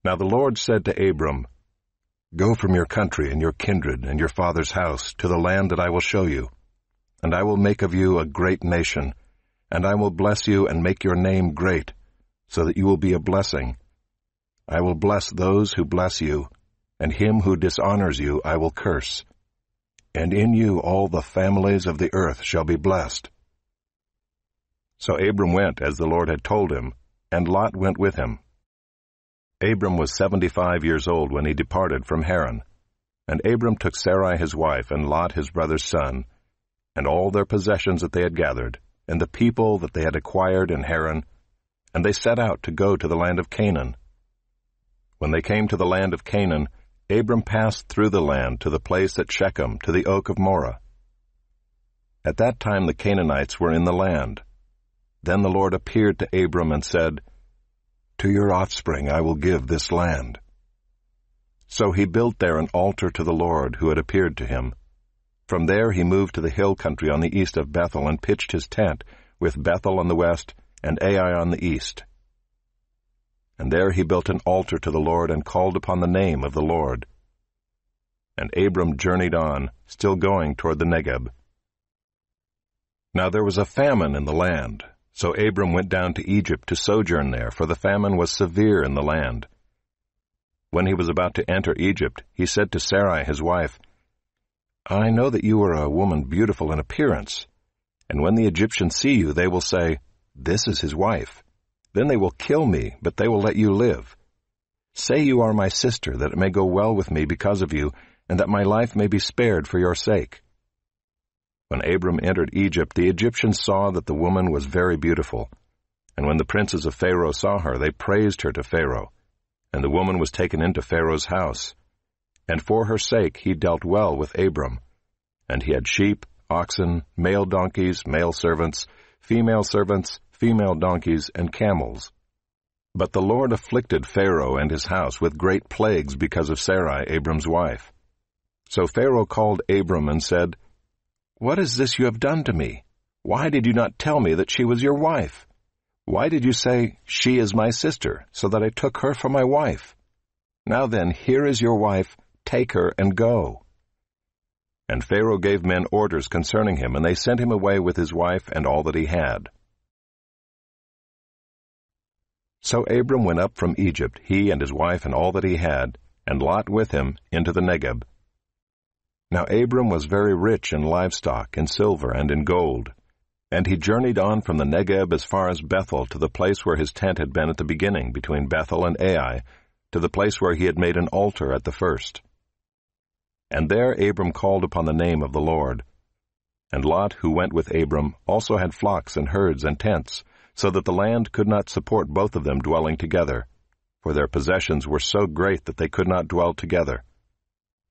Now the Lord said to Abram, "Go from your country and your kindred and your father's house to the land that I will show you, and I will make of you a great nation, and I will bless you and make your name great, so that you will be a blessing. I will bless those who bless you, and him who dishonors you I will curse. And in you all the families of the earth shall be blessed." So Abram went as the Lord had told him, and Lot went with him. Abram was 75 years old when he departed from Haran. And Abram took Sarai his wife, and Lot his brother's son, and all their possessions that they had gathered, and the people that they had acquired in Haran, and they set out to go to the land of Canaan. When they came to the land of Canaan, Abram passed through the land to the place at Shechem, to the oak of Moreh. At that time the Canaanites were in the land. Then the Lord appeared to Abram and said, "To your offspring I will give this land." So he built there an altar to the Lord who had appeared to him. From there he moved to the hill country on the east of Bethel and pitched his tent, with Bethel on the west and Ai on the east. And there he built an altar to the Lord and called upon the name of the Lord. And Abram journeyed on, still going toward the Negeb. Now there was a famine in the land, so Abram went down to Egypt to sojourn there, for the famine was severe in the land. When he was about to enter Egypt, he said to Sarai his wife, "I know that you are a woman beautiful in appearance, and when the Egyptians see you, they will say, 'This is his wife.' Then they will kill me, but they will let you live. Say you are my sister, that it may go well with me because of you, and that my life may be spared for your sake." When Abram entered Egypt, the Egyptians saw that the woman was very beautiful. And when the princes of Pharaoh saw her, they praised her to Pharaoh. And the woman was taken into Pharaoh's house. And for her sake he dealt well with Abram. And he had sheep, oxen, male donkeys, male servants, female donkeys, and camels. But the Lord afflicted Pharaoh and his house with great plagues because of Sarai, Abram's wife. So Pharaoh called Abram and said, "What is this you have done to me? Why did you not tell me that she was your wife? Why did you say, 'She is my sister,' so that I took her for my wife? Now then, here is your wife, take her and go." And Pharaoh gave men orders concerning him, and they sent him away with his wife and all that he had. So Abram went up from Egypt, he and his wife and all that he had, and Lot with him, into the Negeb. Now Abram was very rich in livestock, in silver, and in gold. And he journeyed on from the Negeb as far as Bethel, to the place where his tent had been at the beginning, between Bethel and Ai, to the place where he had made an altar at the first. And there Abram called upon the name of the Lord. And Lot, who went with Abram, also had flocks and herds and tents, so that the land could not support both of them dwelling together, for their possessions were so great that they could not dwell together.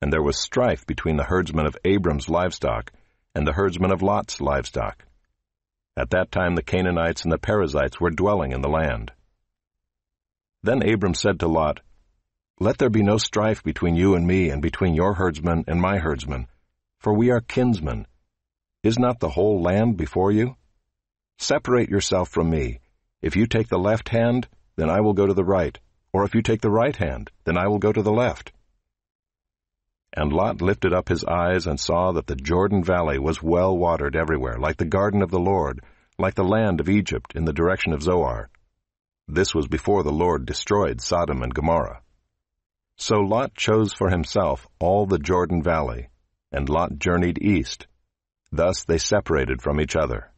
And there was strife between the herdsmen of Abram's livestock and the herdsmen of Lot's livestock. At that time the Canaanites and the Perizzites were dwelling in the land. Then Abram said to Lot, "Let there be no strife between you and me, and between your herdsmen and my herdsmen, for we are kinsmen. Is not the whole land before you? Separate yourself from me. If you take the left hand, then I will go to the right, or if you take the right hand, then I will go to the left." And Lot lifted up his eyes and saw that the Jordan Valley was well watered everywhere, like the garden of the Lord, like the land of Egypt in the direction of Zoar. This was before the Lord destroyed Sodom and Gomorrah. So Lot chose for himself all the Jordan Valley, and Lot journeyed east. Thus they separated from each other.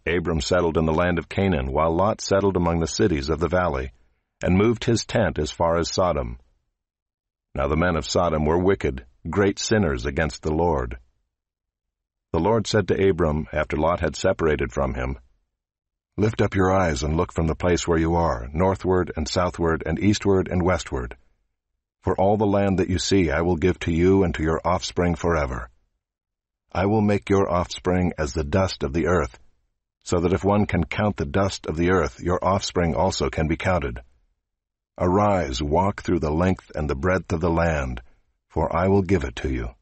Abram settled in the land of Canaan, while Lot settled among the cities of the valley, and moved his tent as far as Sodom. Now the men of Sodom were wicked, great sinners against the Lord. The Lord said to Abram, after Lot had separated from him, "Lift up your eyes and look from the place where you are, northward and southward and eastward and westward. For all the land that you see I will give to you and to your offspring forever. I will make your offspring as the dust of the earth, so that if one can count the dust of the earth, your offspring also can be counted. Arise, walk through the length and the breadth of the land, for I will give it to you."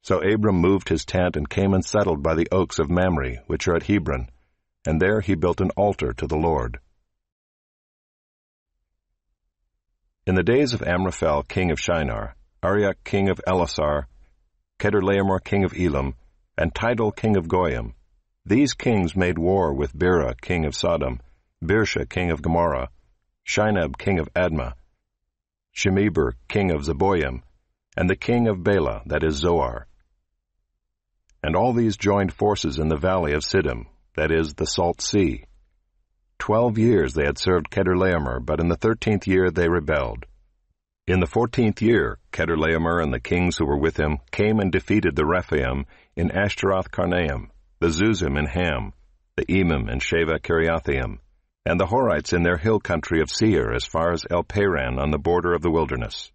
So Abram moved his tent and came and settled by the oaks of Mamre, which are at Hebron, and there he built an altar to the Lord. In the days of Amraphel king of Shinar, Arioch king of Elasar, Chedorlaomer king of Elam, and Tidal king of Goyim, these kings made war with Bera king of Sodom, Birsha king of Gomorrah, Shinab king of Admah, Shemeber king of Zeboim, and the king of Bela, that is Zoar. And all these joined forces in the valley of Siddim, that is, the Salt Sea. 12 years they had served Chedorlaomer, but in the 13th year they rebelled. In the 14th year, Chedorlaomer and the kings who were with him came and defeated the Rephaim in Ashtaroth-Karnaim, the Zuzim in Ham, the Emim in Sheva-Kiriathaim, and the Horites in their hill country of Seir as far as El-Paran on the border of the wilderness.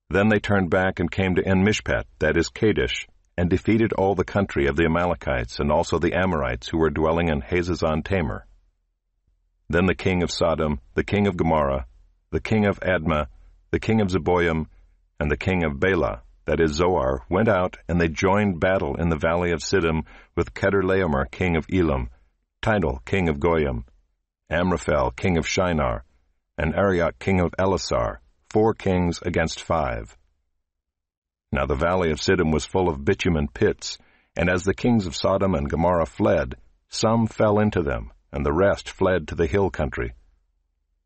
Then they turned back and came to En-Mishpat, that is Kadesh, and defeated all the country of the Amalekites and also the Amorites who were dwelling in Hazazon-Tamar. Then the king of Sodom, the king of Gomorrah, the king of Admah, the king of Zeboim, and the king of Bela, that is Zoar, went out, and they joined battle in the valley of Siddim with Chedorlaomer king of Elam, Tidal king of Goyim, Amraphel king of Shinar, and Arioch king of Elasar, 4 kings against 5. Now the valley of Siddim was full of bitumen pits, and as the kings of Sodom and Gomorrah fled, some fell into them, and the rest fled to the hill country.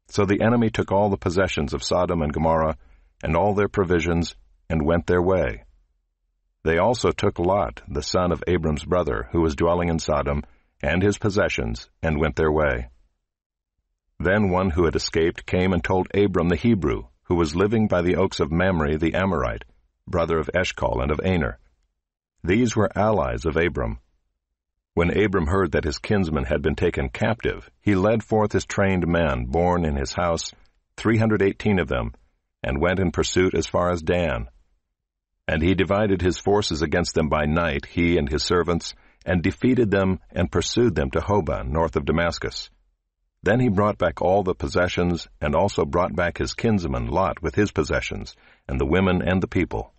So the enemy took all the possessions of Sodom and Gomorrah, and all their provisions, and went their way. They also took Lot, the son of Abram's brother, who was dwelling in Sodom, and his possessions, and went their way. Then one who had escaped came and told Abram the Hebrew, who was living by the oaks of Mamre the Amorite, brother of Eshcol and of Aner. These were allies of Abram. When Abram heard that his kinsman had been taken captive, he led forth his trained men, born in his house, 318 of them, and went in pursuit as far as Dan. And he divided his forces against them by night, he and his servants, and defeated them and pursued them to Hobah, north of Damascus. Then he brought back all the possessions, and also brought back his kinsman Lot with his possessions, and the women and the people.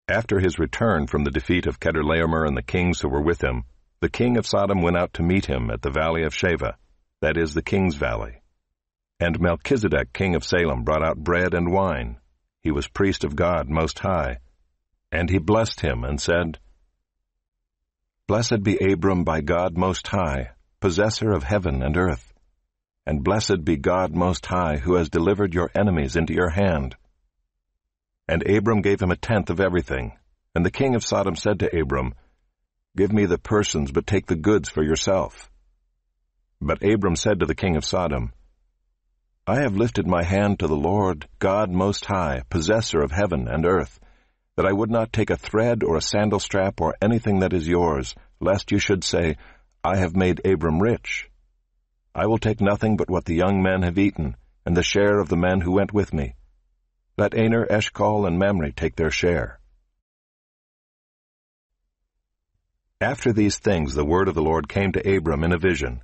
After his return from the defeat of Chedorlaomer and the kings who were with him, the king of Sodom went out to meet him at the valley of Sheva, that is, the king's valley. And Melchizedek king of Salem brought out bread and wine. He was priest of God Most High. And he blessed him and said, Blessed be Abram by God Most High, possessor of heaven and earth. And blessed be God Most High, who has delivered your enemies into your hand. And Abram gave him 1/10 of everything. And the king of Sodom said to Abram, Give me the persons, but take the goods for yourself. But Abram said to the king of Sodom, I have lifted my hand to the Lord, God Most High, possessor of heaven and earth, that I would not take a thread or a sandal strap or anything that is yours, lest you should say, I have made Abram rich. I will take nothing but what the young men have eaten, and the share of the men who went with me. Let Aner, Eshcol, and Mamre take their share. After these things the word of the Lord came to Abram in a vision.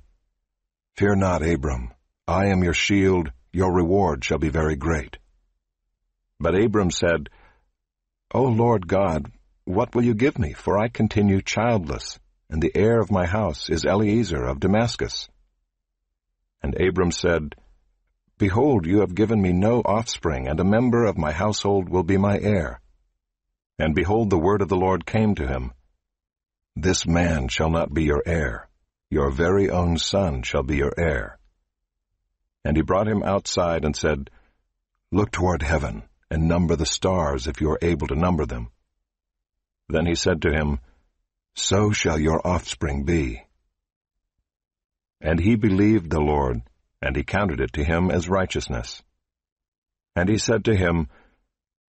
Fear not, Abram. I am your shield. Your reward shall be very great. But Abram said, O Lord God, what will you give me? For I continue childless, and the heir of my house is Eliezer of Damascus. And Abram said, Behold, you have given me no offspring, and a member of my household will be my heir. And behold, the word of the Lord came to him. This man shall not be your heir. Your very own son shall be your heir. And he brought him outside and said, Look toward heaven, and number the stars, if you are able to number them. Then he said to him, So shall your offspring be. And he believed the Lord, and he counted it to him as righteousness. And he said to him,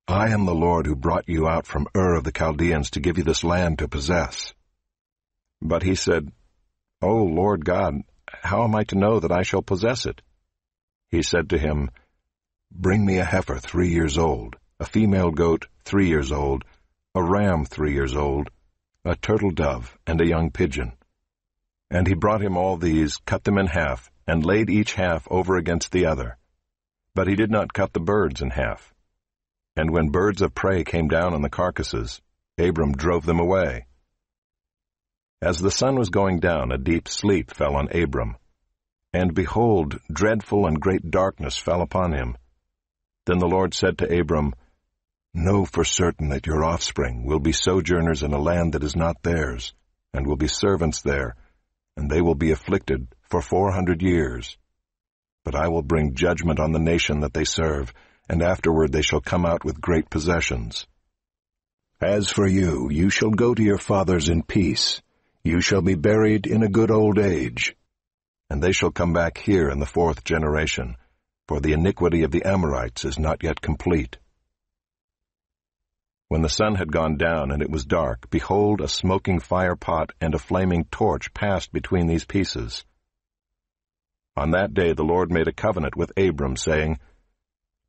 I am the Lord who brought you out from Ur of the Chaldeans to give you this land to possess. But he said, O Lord God, how am I to know that I shall possess it? He said to him, Bring me a heifer 3 years old, a female goat 3 years old, a ram 3 years old, a turtle dove, and a young pigeon. And he brought him all these, cut them in half, and laid each half over against the other. But he did not cut the birds in half. And when birds of prey came down on the carcasses, Abram drove them away. As the sun was going down, a deep sleep fell on Abram. And behold, dreadful and great darkness fell upon him. Then the Lord said to Abram, "Know for certain that your offspring will be sojourners in a land that is not theirs, and will be servants there, and they will be afflicted for 400 years. But I will bring judgment on the nation that they serve, and afterward they shall come out with great possessions. As for you, you shall go to your fathers in peace. You shall be buried in a good old age. And they shall come back here in the 4th generation, for the iniquity of the Amorites is not yet complete." When the sun had gone down and it was dark, behold, a smoking fire pot and a flaming torch passed between these pieces. On that day the Lord made a covenant with Abram, saying,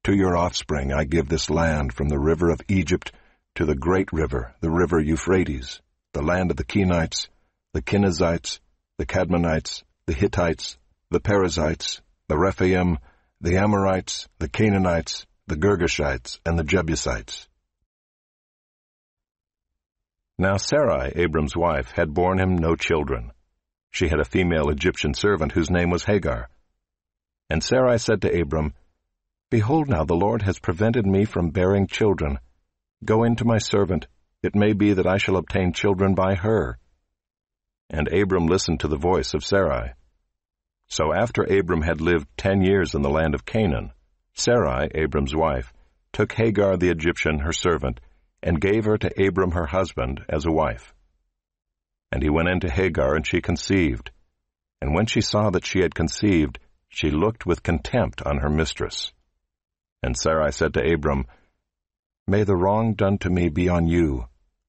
"To your offspring I give this land from the river of Egypt to the great river, the river Euphrates, the land of the Kenites, the Kenizzites, the Cadmonites, the Hittites, the Perizzites, the Rephaim, the Amorites, the Canaanites, the Girgashites, and the Jebusites." Now Sarai, Abram's wife, had borne him no children. She had a female Egyptian servant whose name was Hagar. And Sarai said to Abram, "Behold now, the Lord has prevented me from bearing children. Go in to my servant. It may be that I shall obtain children by her." And Abram listened to the voice of Sarai. So after Abram had lived 10 years in the land of Canaan, Sarai, Abram's wife, took Hagar the Egyptian, her servant, and gave her to Abram her husband as a wife. And he went in to Hagar, and she conceived. And when she saw that she had conceived, she looked with contempt on her mistress. And Sarai said to Abram, "May the wrong done to me be on you.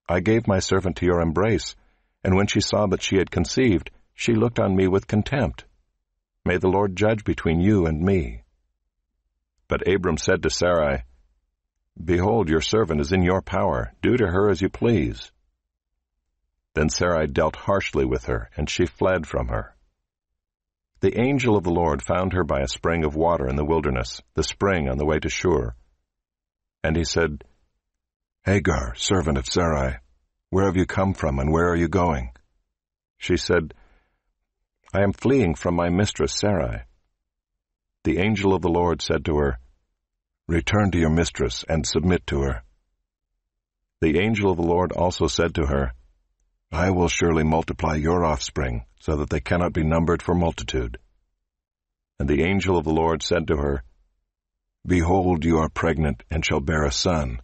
I gave my servant to your embrace, and when she saw that she had conceived, she looked on me with contempt. May the Lord judge between you and me." But Abram said to Sarai, "Behold, your servant is in your power. Do to her as you please." Then Sarai dealt harshly with her, and she fled from her. The angel of the Lord found her by a spring of water in the wilderness, the spring on the way to Shur. And he said, "Hagar, servant of Sarai, where have you come from, and where are you going?" She said, "I am fleeing from my mistress Sarai." The angel of the Lord said to her, "Return to your mistress and submit to her." The angel of the Lord also said to her, "I will surely multiply your offspring, so that they cannot be numbered for multitude." And the angel of the Lord said to her, "Behold, you are pregnant, and shall bear a son.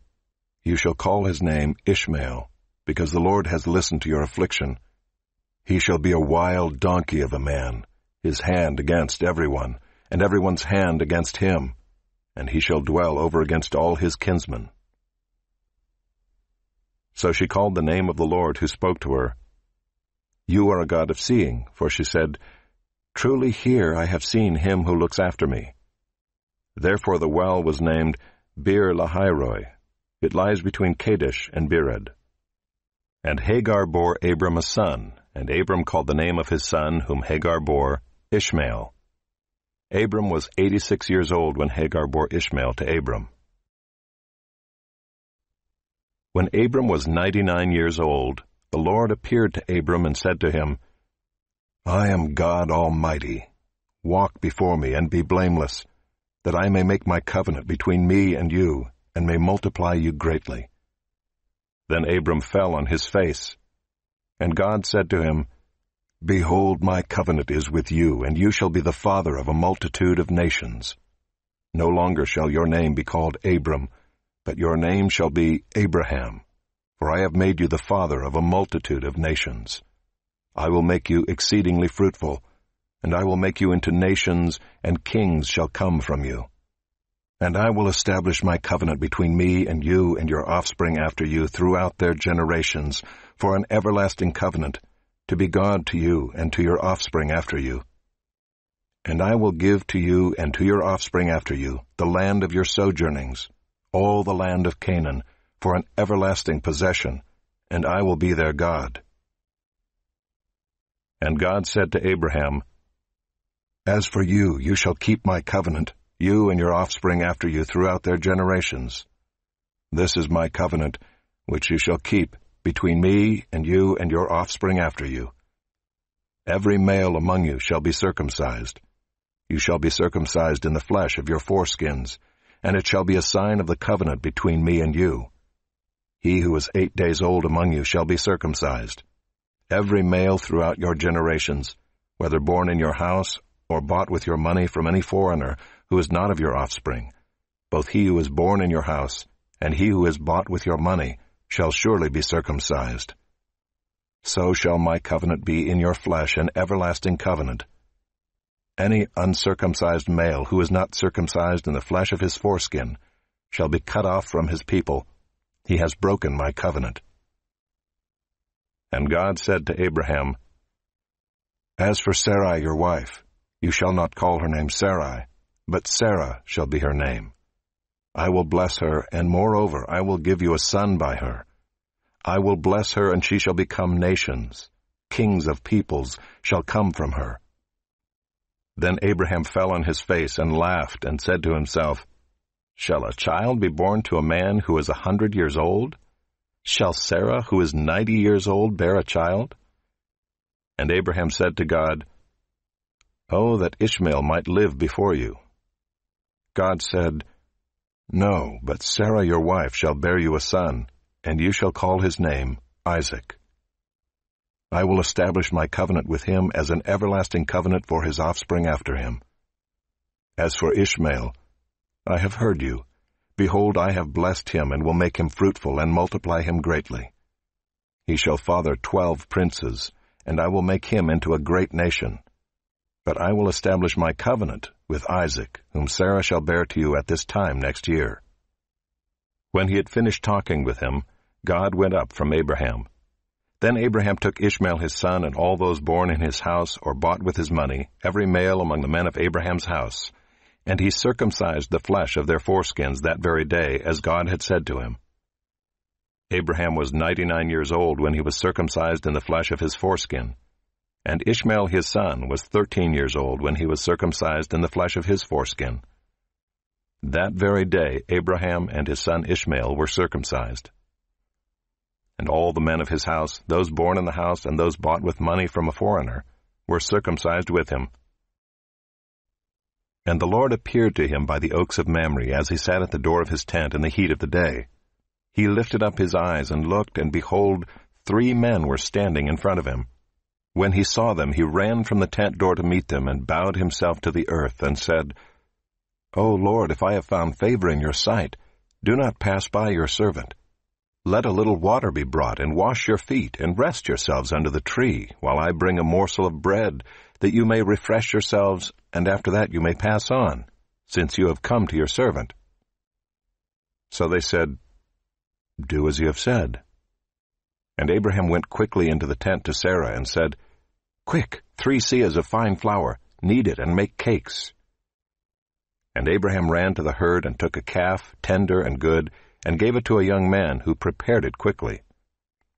You shall call his name Ishmael, because the Lord has listened to your affliction. He shall be a wild donkey of a man, his hand against everyone, and everyone's hand against him, and he shall dwell over against all his kinsmen." So she called the name of the Lord who spoke to her, "You are a God of seeing," for she said, "Truly here I have seen him who looks after me." Therefore the well was named Bir Lahairoi. It lies between Kadesh and Bered. And Hagar bore Abram a son, and Abram called the name of his son, whom Hagar bore, Ishmael. Abram was 86 years old when Hagar bore Ishmael to Abram. When Abram was 99 years old, the Lord appeared to Abram and said to him, "I am God Almighty. Walk before me and be blameless, that I may make my covenant between me and you, and may multiply you greatly." Then Abram fell on his face. And God said to him, "Behold, my covenant is with you, and you shall be the father of a multitude of nations. No longer shall your name be called Abram, but your name shall be Abraham, for I have made you the father of a multitude of nations. I will make you exceedingly fruitful, and I will make you into nations, and kings shall come from you. And I will establish my covenant between me and you and your offspring after you throughout their generations, for an everlasting covenant, to be God to you and to your offspring after you. And I will give to you and to your offspring after you the land of your sojournings, all the land of Canaan, for an everlasting possession, and I will be their God." And God said to Abraham, "As for you, you shall keep my covenant, you and your offspring after you throughout their generations. This is my covenant, which you shall keep between me and you and your offspring after you. Every male among you shall be circumcised. You shall be circumcised in the flesh of your foreskins, and it shall be a sign of the covenant between me and you. He who is 8 days old among you shall be circumcised. Every male throughout your generations, whether born in your house or bought with your money from any foreigner who is not of your offspring, both he who is born in your house and he who is bought with your money shall surely be circumcised. So shall my covenant be in your flesh, an everlasting covenant. Any uncircumcised male who is not circumcised in the flesh of his foreskin shall be cut off from his people. He has broken my covenant. And God said to Abraham, As for Sarai your wife, you shall not call her name Sarai, but Sarah shall be her name. I will bless her, and moreover I will give you a son by her. I will bless her, and she shall become nations. Kings of peoples shall come from her. Then Abraham fell on his face and laughed, and said to himself, Shall a child be born to a man who is 100 years old? Shall Sarah, who is 90 years old, bear a child? And Abraham said to God, Oh, that Ishmael might live before you. God said, No, but Sarah your wife shall bear you a son, and you shall call his name Isaac. I will establish my covenant with him as an everlasting covenant for his offspring after him. As for Ishmael, I have heard you. Behold, I have blessed him, and will make him fruitful, and multiply him greatly. He shall father 12 princes, and I will make him into a great nation. But I will establish my covenant with Isaac, whom Sarah shall bear to you at this time next year. When he had finished talking with him, God went up from Abraham. Then Abraham took Ishmael his son, and all those born in his house or bought with his money, every male among the men of Abraham's house, and he circumcised the flesh of their foreskins that very day, as God had said to him. Abraham was 99 years old when he was circumcised in the flesh of his foreskin, and Ishmael his son was 13 years old when he was circumcised in the flesh of his foreskin. That very day Abraham and his son Ishmael were circumcised. And all the men of his house, those born in the house and those bought with money from a foreigner, were circumcised with him. And the Lord appeared to him by the oaks of Mamre as he sat at the door of his tent in the heat of the day. He lifted up his eyes and looked, and behold, 3 men were standing in front of him. When he saw them, he ran from the tent door to meet them, and bowed himself to the earth, and said, O Lord, if I have found favor in your sight, do not pass by your servant. Let a little water be brought, and wash your feet, and rest yourselves under the tree, while I bring a morsel of bread, that you may refresh yourselves, and after that you may pass on, since you have come to your servant. So they said, Do as you have said. And Abraham went quickly into the tent to Sarah, and said, Quick, 3 seahs of fine flour, knead it, and make cakes. And Abraham ran to the herd, and took a calf, tender and good, and gave it to a young man, who prepared it quickly.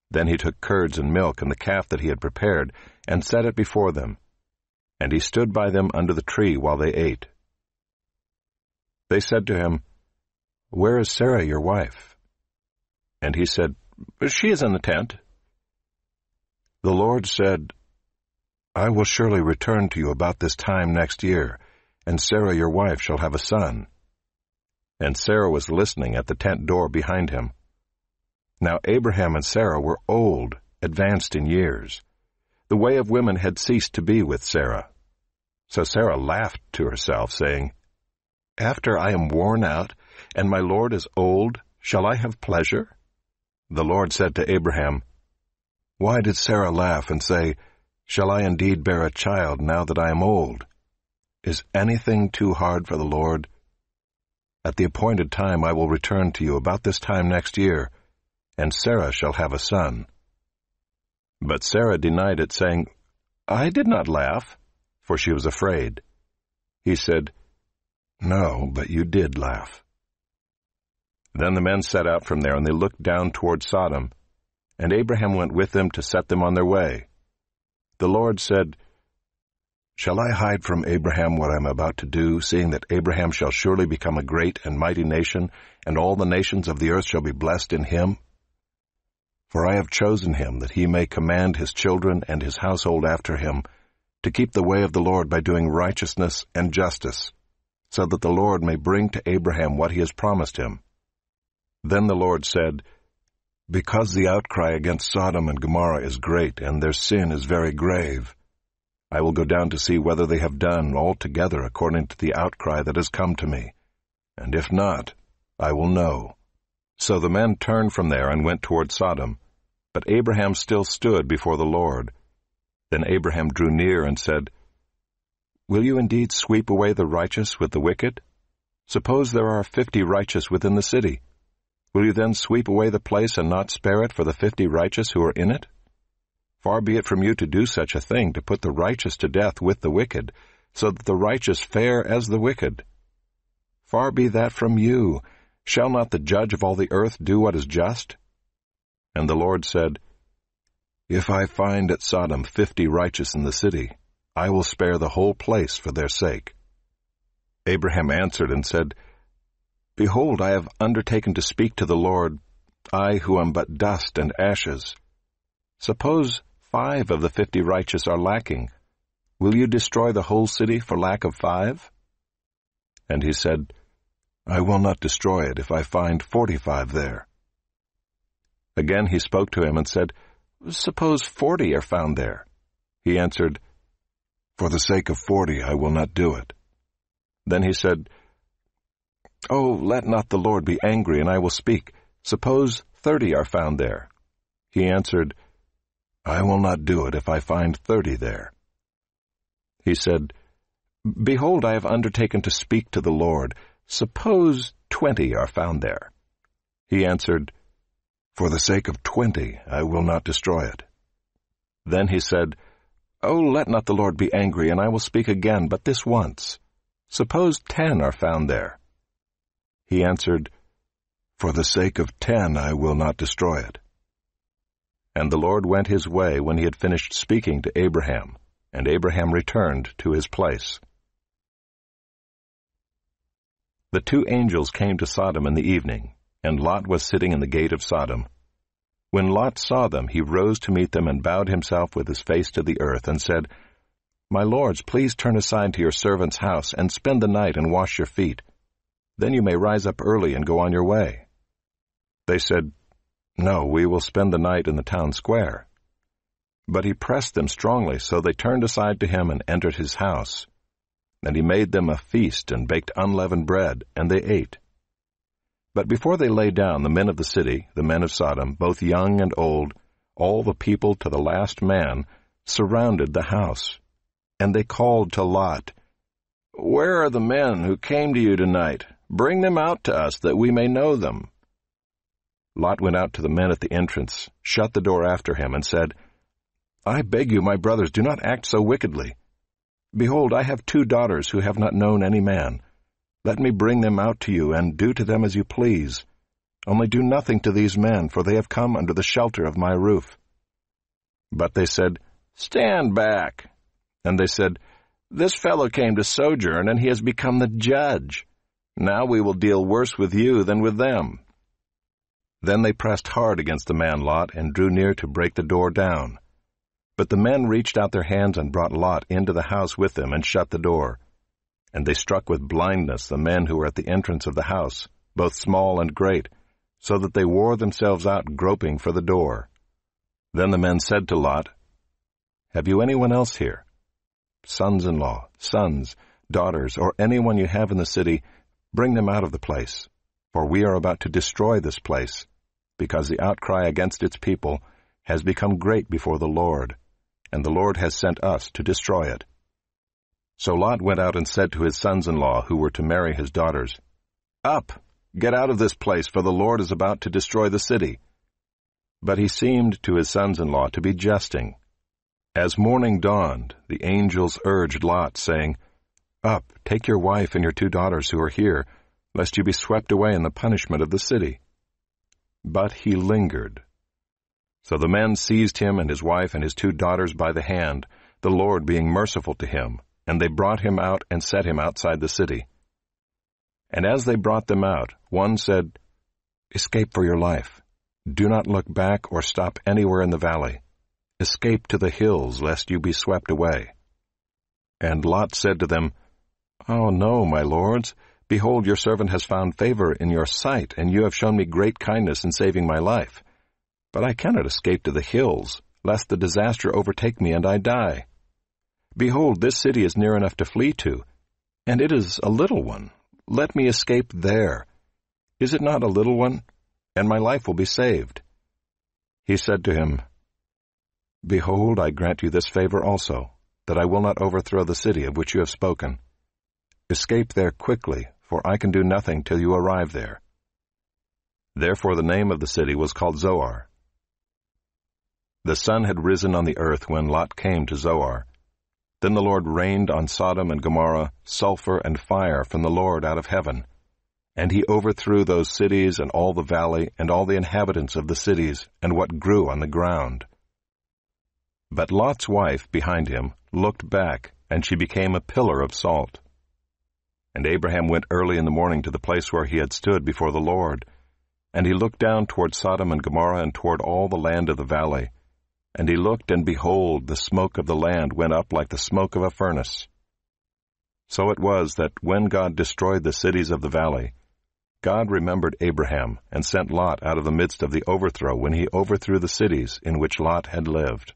Then he took curds and milk and the calf that he had prepared, and set it before them. And he stood by them under the tree while they ate. They said to him, Where is Sarah your wife? And he said, She is in the tent. The Lord said, I will surely return to you about this time next year, and Sarah your wife shall have a son. And Sarah was listening at the tent door behind him. Now Abraham and Sarah were old, advanced in years. The way of women had ceased to be with Sarah. So Sarah laughed to herself, saying, After I am worn out, and my Lord is old, shall I have pleasure? The Lord said to Abraham, Why did Sarah laugh and say, Shall I indeed bear a child now that I am old? Is anything too hard for the Lord? At the appointed time I will return to you about this time next year, and Sarah shall have a son. But Sarah denied it, saying, I did not laugh, for she was afraid. He said, No, but you did laugh. Then the men set out from there, and they looked down toward Sodom, and Abraham went with them to set them on their way. The Lord said, Shall I hide from Abraham what I am about to do, seeing that Abraham shall surely become a great and mighty nation, and all the nations of the earth shall be blessed in him? For I have chosen him, that he may command his children and his household after him, to keep the way of the Lord by doing righteousness and justice, so that the Lord may bring to Abraham what he has promised him." Then the Lord said, "Because the outcry against Sodom and Gomorrah is great, and their sin is very grave, I will go down to see whether they have done altogether according to the outcry that has come to me, and if not, I will know." So the men turned from there and went toward Sodom, but Abraham still stood before the Lord. Then Abraham drew near and said, "Will you indeed sweep away the righteous with the wicked? Suppose there are 50 righteous within the city. Will you then sweep away the place and not spare it for the 50 righteous who are in it? Far be it from you to do such a thing, to put the righteous to death with the wicked, so that the righteous fare as the wicked. Far be that from you. Shall not the judge of all the earth do what is just?" And the Lord said, "If I find at Sodom 50 righteous in the city, I will spare the whole place for their sake." Abraham answered and said, "Behold, I have undertaken to speak to the Lord, I who am but dust and ashes. Suppose 5 of the 50 righteous are lacking. Will you destroy the whole city for lack of 5? And he said, "I will not destroy it if I find 45 there." Again he spoke to him and said, "Suppose 40 are found there." He answered, "For the sake of 40 I will not do it." Then he said, "Oh, let not the Lord be angry, and I will speak. Suppose 30 are found there." He answered, "I will not do it if I find 30 there." He said, "Behold, I have undertaken to speak to the Lord. Suppose 20 are found there." He answered, "For the sake of 20 I will not destroy it." Then he said, "Oh, let not the Lord be angry, and I will speak again, but this once. Suppose 10 are found there." He answered, "For the sake of 10 I will not destroy it." And the Lord went his way when he had finished speaking to Abraham, and Abraham returned to his place. The 2 angels came to Sodom in the evening, and Lot was sitting in the gate of Sodom. When Lot saw them, he rose to meet them and bowed himself with his face to the earth and said, "My lords, please turn aside to your servant's house and spend the night and wash your feet. Then you may rise up early and go on your way." They said, "No, we will spend the night in the town square." But he pressed them strongly, so they turned aside to him and entered his house. And he made them a feast and baked unleavened bread, and they ate. But before they lay down, the men of the city, the men of Sodom, both young and old, all the people to the last man, surrounded the house. And they called to Lot, "Where are the men who came to you tonight? Bring them out to us, that we may know them." Lot went out to the men at the entrance, shut the door after him, and said, "I beg you, my brothers, do not act so wickedly. Behold, I have 2 daughters who have not known any man. Let me bring them out to you, and do to them as you please. Only do nothing to these men, for they have come under the shelter of my roof." But they said, "Stand back." And they said, "This fellow came to sojourn, and he has become the judge. Now we will deal worse with you than with them." Then they pressed hard against the man Lot, and drew near to break the door down. But the men reached out their hands and brought Lot into the house with them and shut the door. And they struck with blindness the men who were at the entrance of the house, both small and great, so that they wore themselves out groping for the door. Then the men said to Lot, "Have you anyone else here? Sons-in-law, sons, daughters, or anyone you have in the city, bring them out of the place, for we are about to destroy this place, because the outcry against its people has become great before the Lord, and the Lord has sent us to destroy it." So Lot went out and said to his sons-in-law who were to marry his daughters, "Up, get out of this place, for the Lord is about to destroy the city." But he seemed to his sons-in-law to be jesting. As morning dawned, the angels urged Lot, saying, "Up, take your wife and your 2 daughters who are here, lest you be swept away in the punishment of the city." But he lingered. So the men seized him and his wife and his 2 daughters by the hand, the Lord being merciful to him, and they brought him out and set him outside the city. And as they brought them out, one said, "Escape for your life. Do not look back or stop anywhere in the valley. Escape to the hills, lest you be swept away." And Lot said to them, "Oh, no, my lords. Behold, your servant has found favor in your sight, and you have shown me great kindness in saving my life. But I cannot escape to the hills, lest the disaster overtake me and I die. Behold, this city is near enough to flee to, and it is a little one. Let me escape there. Is it not a little one? And my life will be saved." He said to him, "Behold, I grant you this favor also, that I will not overthrow the city of which you have spoken. Escape there quickly, for I can do nothing till you arrive there." Therefore the name of the city was called Zoar. The sun had risen on the earth when Lot came to Zoar. Then the Lord rained on Sodom and Gomorrah sulfur and fire from the Lord out of heaven. And he overthrew those cities and all the valley and all the inhabitants of the cities and what grew on the ground. But Lot's wife behind him looked back, and she became a pillar of salt. And Abraham went early in the morning to the place where he had stood before the Lord. And he looked down toward Sodom and Gomorrah and toward all the land of the valley. And he looked, and behold, the smoke of the land went up like the smoke of a furnace. So it was that when God destroyed the cities of the valley, God remembered Abraham and sent Lot out of the midst of the overthrow when he overthrew the cities in which Lot had lived.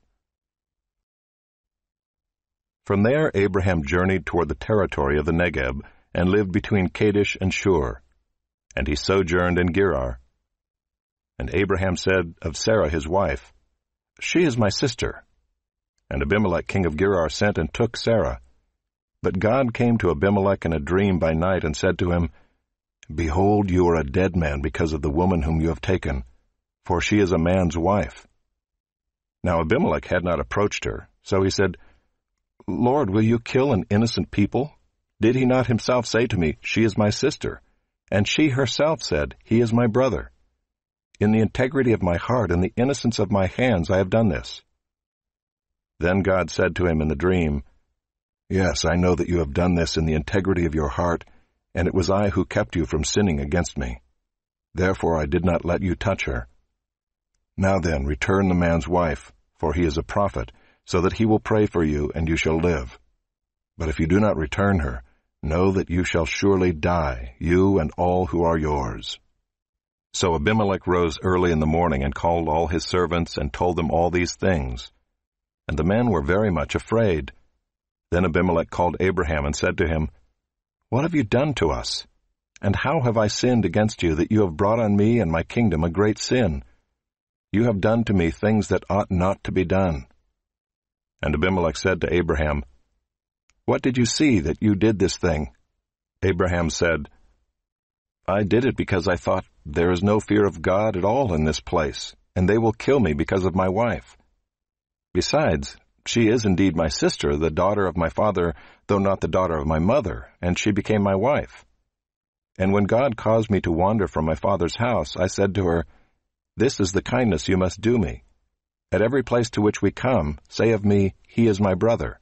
From there Abraham journeyed toward the territory of the Negeb, and lived between Kadesh and Shur. And he sojourned in Gerar. And Abraham said of Sarah his wife, "She is my sister." And Abimelech king of Gerar sent and took Sarah. But God came to Abimelech in a dream by night, and said to him, "Behold, you are a dead man because of the woman whom you have taken, for she is a man's wife." Now Abimelech had not approached her, so he said, "Lord, will you kill an innocent people? Did he not himself say to me, 'She is my sister'? And she herself said, 'He is my brother.' In the integrity of my heart and the innocence of my hands I have done this." Then God said to him in the dream, "Yes, I know that you have done this in the integrity of your heart, and it was I who kept you from sinning against me. Therefore I did not let you touch her. Now then, return the man's wife, for he is a prophet, so that he will pray for you, and you shall live. But if you do not return her, know that you shall surely die, you and all who are yours." So Abimelech rose early in the morning and called all his servants and told them all these things. And the men were very much afraid. Then Abimelech called Abraham and said to him, "What have you done to us? And how have I sinned against you, that you have brought on me and my kingdom a great sin? You have done to me things that ought not to be done." And Abimelech said to Abraham, "What did you see that you did this thing?" Abraham said, "I did it because I thought, there is no fear of God at all in this place, and they will kill me because of my wife. Besides, she is indeed my sister, the daughter of my father, though not the daughter of my mother, and she became my wife. And when God caused me to wander from my father's house, I said to her, 'This is the kindness you must do me. At every place to which we come, say of me, He is my brother.'"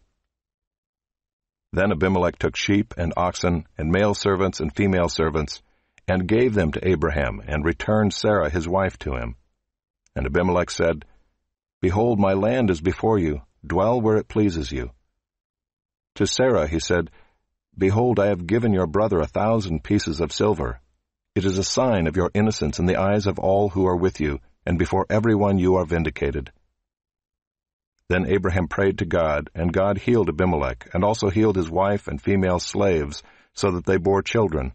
Then Abimelech took sheep and oxen and male servants and female servants, and gave them to Abraham, and returned Sarah his wife to him. And Abimelech said, "Behold, my land is before you. Dwell where it pleases you." To Sarah he said, "Behold, I have given your brother 1,000 pieces of silver. It is a sign of your innocence in the eyes of all who are with you, and before everyone you are vindicated." Then Abraham prayed to God, and God healed Abimelech, and also healed his wife and female slaves, so that they bore children.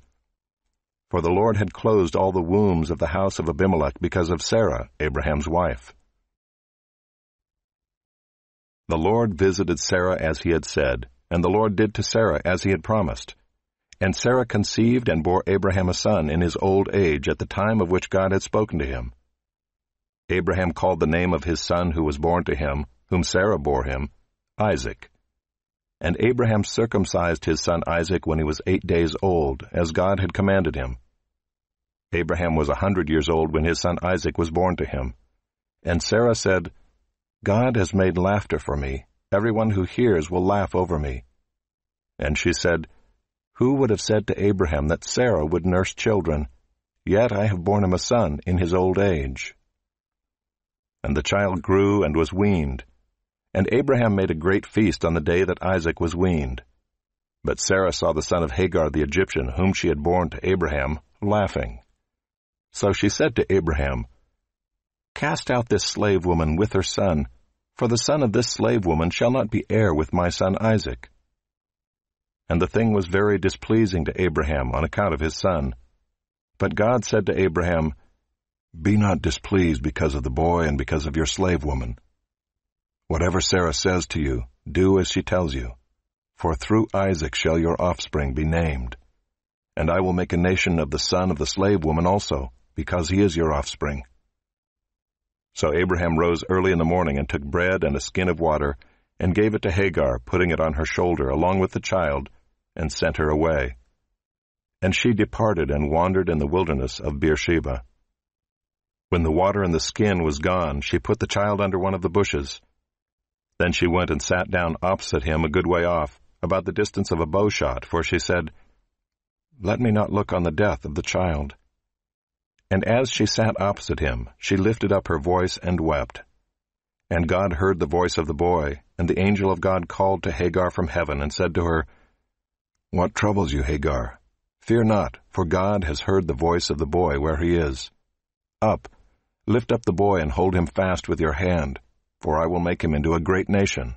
For the Lord had closed all the wombs of the house of Abimelech because of Sarah, Abraham's wife. The Lord visited Sarah as he had said, and the Lord did to Sarah as he had promised. And Sarah conceived and bore Abraham a son in his old age at the time of which God had spoken to him. Abraham called the name of his son who was born to him, whom Sarah bore him, Isaac. And Abraham circumcised his son Isaac when he was 8 days old, as God had commanded him. Abraham was 100 years old when his son Isaac was born to him. And Sarah said, "God has made laughter for me. Everyone who hears will laugh over me." And she said, "Who would have said to Abraham that Sarah would nurse children? Yet I have borne him a son in his old age." And the child grew and was weaned. And Abraham made a great feast on the day that Isaac was weaned. But Sarah saw the son of Hagar the Egyptian, whom she had borne to Abraham, laughing. So she said to Abraham, "Cast out this slave woman with her son, for the son of this slave woman shall not be heir with my son Isaac." And the thing was very displeasing to Abraham on account of his son. But God said to Abraham, "Be not displeased because of the boy and because of your slave woman. Whatever Sarah says to you, do as she tells you, for through Isaac shall your offspring be named. And I will make a nation of the son of the slave woman also, because he is your offspring." So Abraham rose early in the morning and took bread and a skin of water, and gave it to Hagar, putting it on her shoulder along with the child, and sent her away. And she departed and wandered in the wilderness of Beersheba. When the water in the skin was gone, she put the child under one of the bushes. Then she went and sat down opposite him a good way off, about the distance of a bow shot, for she said, "Let me not look on the death of the child." And as she sat opposite him, she lifted up her voice and wept. And God heard the voice of the boy, and the angel of God called to Hagar from heaven and said to her, "What troubles you, Hagar? Fear not, for God has heard the voice of the boy where he is. Up, lift up the boy and hold him fast with your hand, for I will make him into a great nation."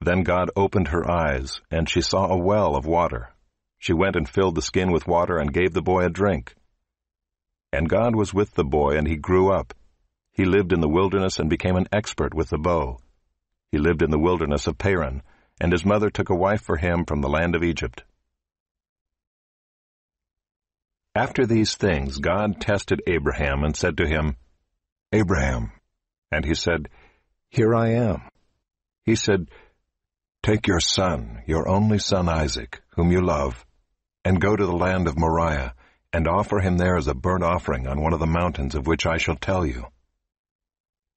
Then God opened her eyes, and she saw a well of water. She went and filled the skin with water and gave the boy a drink. And God was with the boy, and he grew up. He lived in the wilderness and became an expert with the bow. He lived in the wilderness of Paran, and his mother took a wife for him from the land of Egypt. After these things God tested Abraham and said to him, "Abraham." And he said, "Here I am." He said, "Take your son, your only son Isaac, whom you love, and go to the land of Moriah, and offer him there as a burnt offering on one of the mountains of which I shall tell you."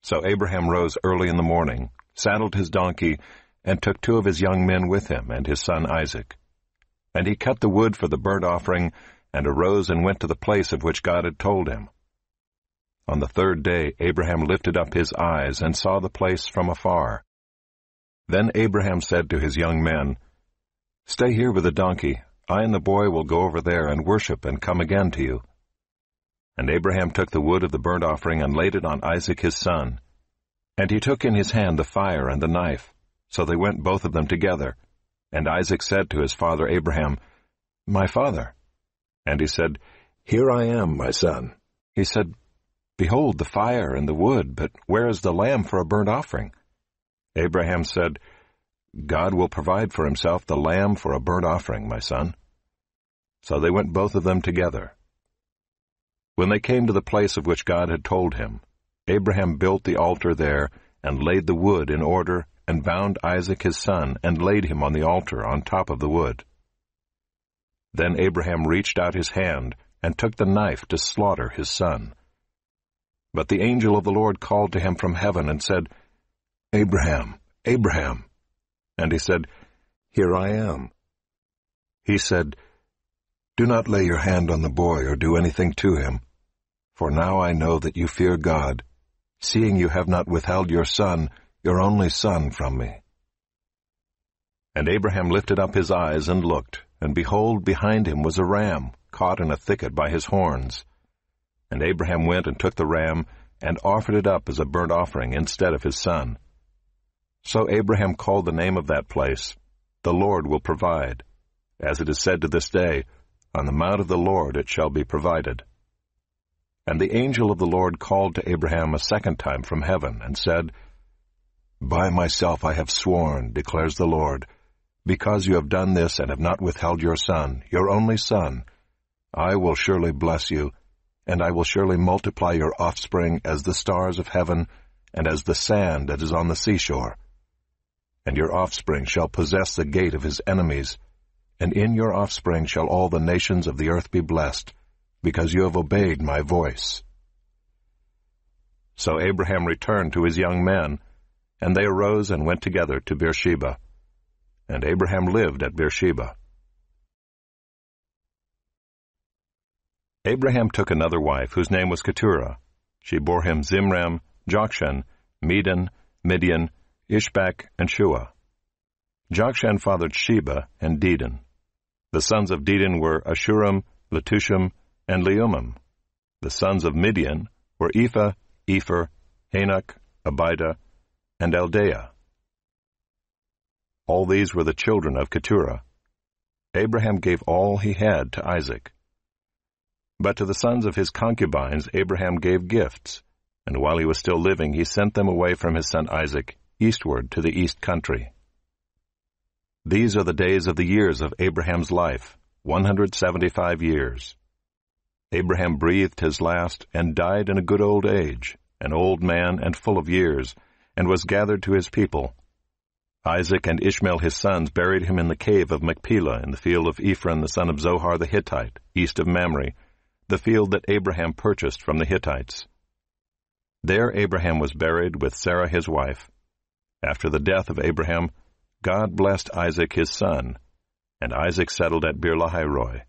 So Abraham rose early in the morning, saddled his donkey, and took 2 of his young men with him and his son Isaac. And he cut the wood for the burnt offering, and arose and went to the place of which God had told him. On the 3rd day Abraham lifted up his eyes and saw the place from afar. Then Abraham said to his young men, "Stay here with the donkey. I and the boy will go over there and worship and come again to you." And Abraham took the wood of the burnt offering and laid it on Isaac his son. And he took in his hand the fire and the knife. So they went both of them together. And Isaac said to his father Abraham, "My father." And he said, "Here I am, my son." He said, "Behold the fire and the wood, but where is the lamb for a burnt offering?" Abraham said, "God will provide for himself the lamb for a burnt offering, my son." So they went both of them together. When they came to the place of which God had told him, Abraham built the altar there, and laid the wood in order, and bound Isaac his son, and laid him on the altar on top of the wood. Then Abraham reached out his hand, and took the knife to slaughter his son. But the angel of the Lord called to him from heaven, and said, "Abraham, Abraham." And he said, "Here I am." He said, "Do not lay your hand on the boy or do anything to him. For now I know that you fear God, seeing you have not withheld your son, your only son, from me." And Abraham lifted up his eyes and looked, and behold, behind him was a ram, caught in a thicket by his horns. And Abraham went and took the ram, and offered it up as a burnt offering instead of his son. So Abraham called the name of that place, "The Lord will provide." As it is said to this day, "On the mount of the Lord it shall be provided." And the angel of the Lord called to Abraham a second time from heaven, and said, "By myself I have sworn, declares the Lord, because you have done this and have not withheld your son, your only son, I will surely bless you, and I will surely multiply your offspring as the stars of heaven, and as the sand that is on the seashore. And your offspring shall possess the gate of his enemies, and in your offspring shall all the nations of the earth be blessed, because you have obeyed my voice." So Abraham returned to his young men, and they arose and went together to Beersheba. And Abraham lived at Beersheba. Abraham took another wife, whose name was Keturah. She bore him Zimram, Jokshan, Medan, Midian, Ishbak, and Shua. Jokshan fathered Sheba and Dedan. The sons of Dedan were Ashurim, Letushim, and Leumim. The sons of Midian were Ephah, Epher, Hanok, Abida, and Eldaah. All these were the children of Keturah. Abraham gave all he had to Isaac. But to the sons of his concubines Abraham gave gifts, and while he was still living he sent them away from his son Isaac eastward to the east country. These are the days of the years of Abraham's life, 175 years. Abraham breathed his last and died in a good old age, an old man and full of years, and was gathered to his people. Isaac and Ishmael his sons buried him in the cave of Machpelah in the field of Ephron the son of Zohar the Hittite, east of Mamre, the field that Abraham purchased from the Hittites. There Abraham was buried with Sarah his wife. After the death of Abraham, God blessed Isaac his son, and Isaac settled at Beer-lahai-roi.